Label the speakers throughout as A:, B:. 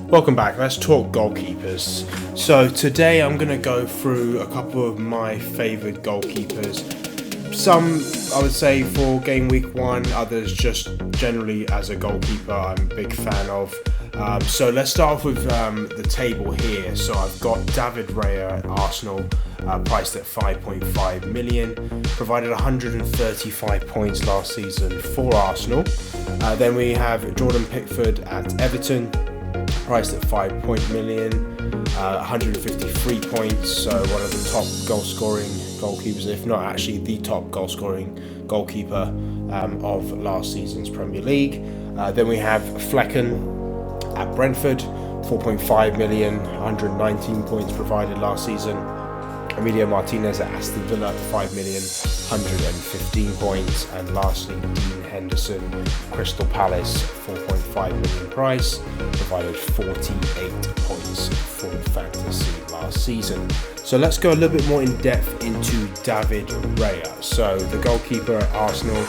A: Welcome back. Let's talk goalkeepers. So today I'm going to go through a couple of my favourite goalkeepers. Some I would say for game week 1, others just generally as a goalkeeper I'm a big fan of. So let's start off with the table here. So I've got David Raya at Arsenal, priced at 5.5 million, provided 135 points last season for Arsenal. Then we have Jordan Pickford at Everton, priced at 5 million, 153 points, so one of the top goal-scoring goalkeepers, if not actually the top goal-scoring goalkeeper of last season's Premier League. Then we have Flecken at Brentford, 4.5 million, 119 points provided last season. Emilio Martinez at Aston Villa, 5 million, 115 points. And lastly, Dean Henderson, Crystal Palace, 4.5 million price, provided 48 points for fantasy last season. So let's go a little bit more in depth into David Raya. So the goalkeeper at Arsenal,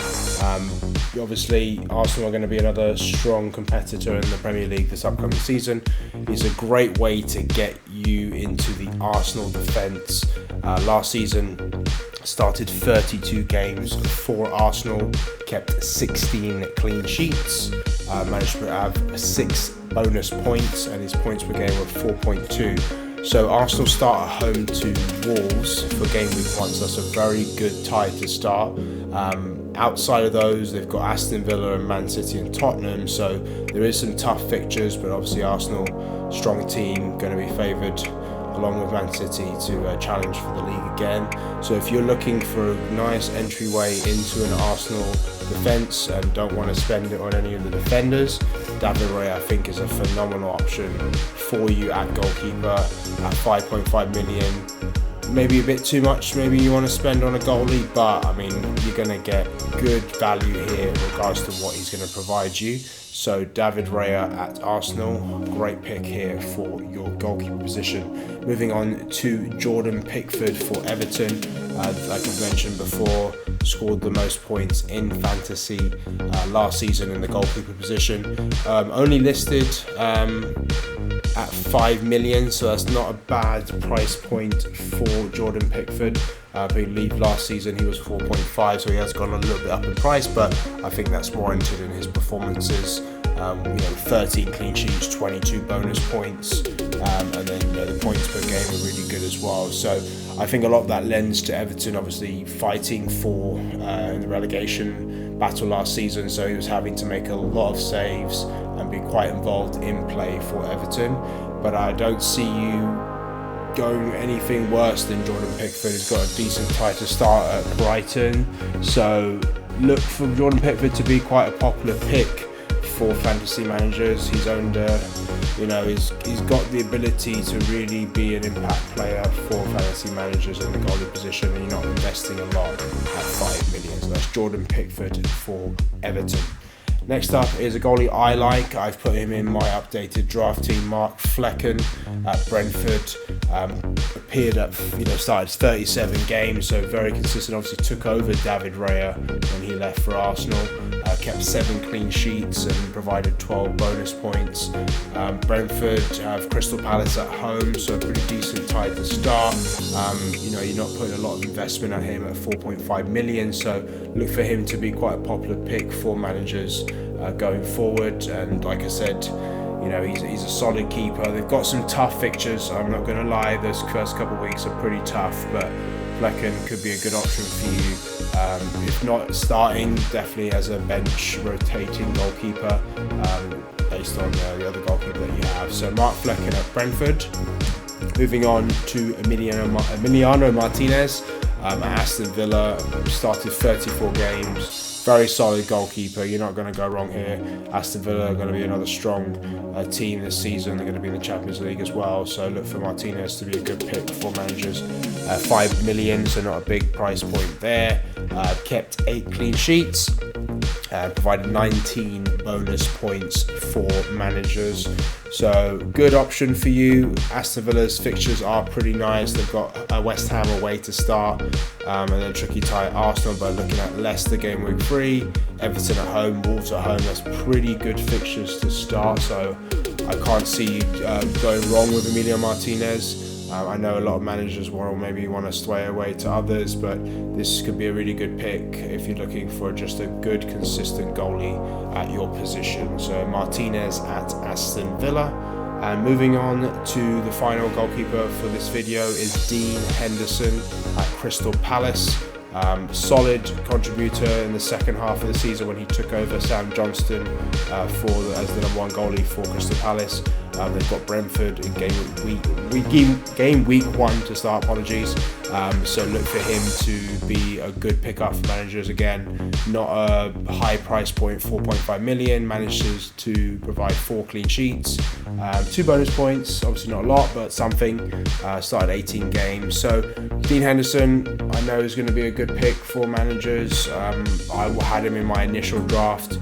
A: obviously Arsenal are going to be another strong competitor in the Premier League this upcoming season. He's a great way to get you into the Arsenal defence. Last season started 32 games for Arsenal, kept 16 clean sheets, managed to have 6 bonus points, and his points per game were 4.2. So Arsenal start at home to Wolves for game week 1, so that's a very good tie to start. Outside of those, they've got Aston Villa and Man City and Tottenham, so there is some tough fixtures, but obviously Arsenal, strong team, going to be favoured along with Man City to challenge for the league again. So if you're looking for a nice entryway into an Arsenal defence and don't want to spend it on any of the defenders, David Raya I think is a phenomenal option for you at goalkeeper at 5.5 million. Maybe a bit too much, maybe you want to spend on a goalie, but I mean, you're going to get good value here in regards to what he's going to provide you. So David Raya at Arsenal, great pick here for your goalkeeper position. Moving on to Jordan Pickford for Everton. Like I've mentioned before, scored the most points in fantasy last season in the goalkeeper position. Only listed at 5 million, so that's not a bad price point for Jordan Pickford. I believe last season he was 4.5, so he has gone a little bit up in price, but I think that's warranted in his performances. 13 clean sheets, 22 bonus points, and then the points per game are really good as well. So I think a lot of that lends to Everton obviously fighting for in the relegation battle last season, so he was having to make a lot of saves and be quite involved in play for Everton. But I don't see you going anything worse than Jordan Pickford. He's got a decent tie to start at Brighton, so look for Jordan Pickford to be quite a popular pick for fantasy managers. He's owned he's got the ability to really be an impact player for fantasy managers in the goalie position, and you're not investing a lot at 5 million. So that's Jordan Pickford for Everton. Next up is a goalie I like. I've put him in my updated draft team, Mark Flecken at Brentford. Started 37 games, so very consistent. Obviously took over David Raya when he left for Arsenal. Kept 7 clean sheets and provided 12 bonus points. Brentford have Crystal Palace at home, so a pretty decent tie to start. You're not putting a lot of investment on him at 4.5 million, so look for him to be quite a popular pick for managers going forward. And like I said, he's a solid keeper. They've got some tough fixtures, I'm not going to lie. Those first couple of weeks are pretty tough, but Flecken could be a good option for you. If not starting, definitely as a bench rotating goalkeeper based on the other goalkeeper that you have. So Mark Flecken at Brentford. Moving on to Emiliano Martinez at Aston Villa. Started 34 games. Very solid goalkeeper. You're not going to go wrong here. Aston Villa are going to be another strong team this season. They're going to be in the Champions League as well. So look for Martinez to be a good pick for managers. 5 million, so not a big price point there. Kept 8 clean sheets. Provided 19 bonus points for managers. So good option for you. Aston Villa's fixtures are pretty nice. They've got West Ham away to start, and then tricky tie at Arsenal, but looking at Leicester game week 3, Everton at home, Wolves at home, that's pretty good fixtures to start. So I can't see going wrong with Emilio Martinez. I know a lot of managers will maybe want to sway away to others, but this could be a really good pick if you're looking for just a good, consistent goalie at your position. So Martinez at Aston Villa. And moving on to the final goalkeeper for this video is Dean Henderson at Crystal Palace. Solid contributor in the second half of the season when he took over Sam Johnston as the #1 goalie for Crystal Palace. They've got Brentford in game week 1 to start. Apologies. So look for him to be a good pickup for managers. Again, not a high price point, 4.5 million. Manages to provide 4 clean sheets, 2 bonus points. Obviously not a lot, but something. Started 18 games. So Dean Henderson, I know is going to be a good pick for managers. I had him in my initial draft.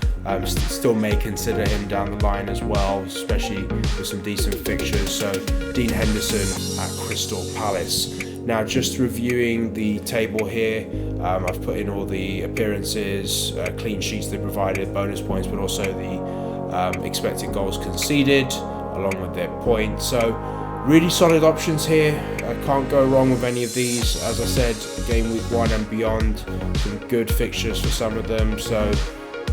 A: Still may consider him down the line as well, especially with some decent fixtures. So Dean Henderson at Crystal Palace. Now, just reviewing the table here, I've put in all the appearances, clean sheets they provided, bonus points, but also the expected goals conceded along with their points. So really solid options here. I can't go wrong with any of these. As I said, game week 1 and beyond, some good fixtures for some of them. So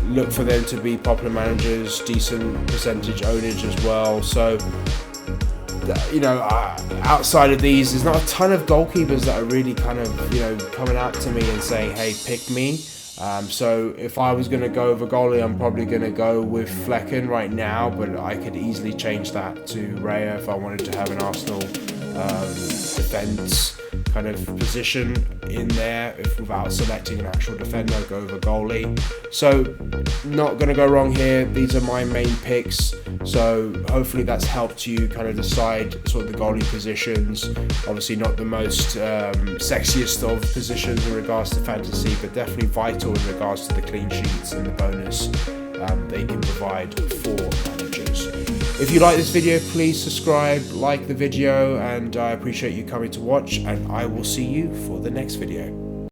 A: look for them to be popular managers, decent percentage ownage as well. So, you know, outside of these, there's not a ton of goalkeepers that are really kind of, you know, coming out to me and saying, hey, pick me. So if I was going to go with a goalie, I'm probably going to go with Flecken right now, but I could easily change that to Raya if I wanted to have an Arsenal defence kind of position in there. If without selecting an actual defender, I'd go with a goalie. So not going to go wrong here. These are my main picks. So hopefully that's helped you kind of decide sort of the goalie positions. Obviously not the most sexiest of positions in regards to fantasy, but definitely vital in regards to the clean sheets and the bonus they can provide for managers. If you like this video, please subscribe, like the video, and I appreciate you coming to watch, and I will see you for the next video.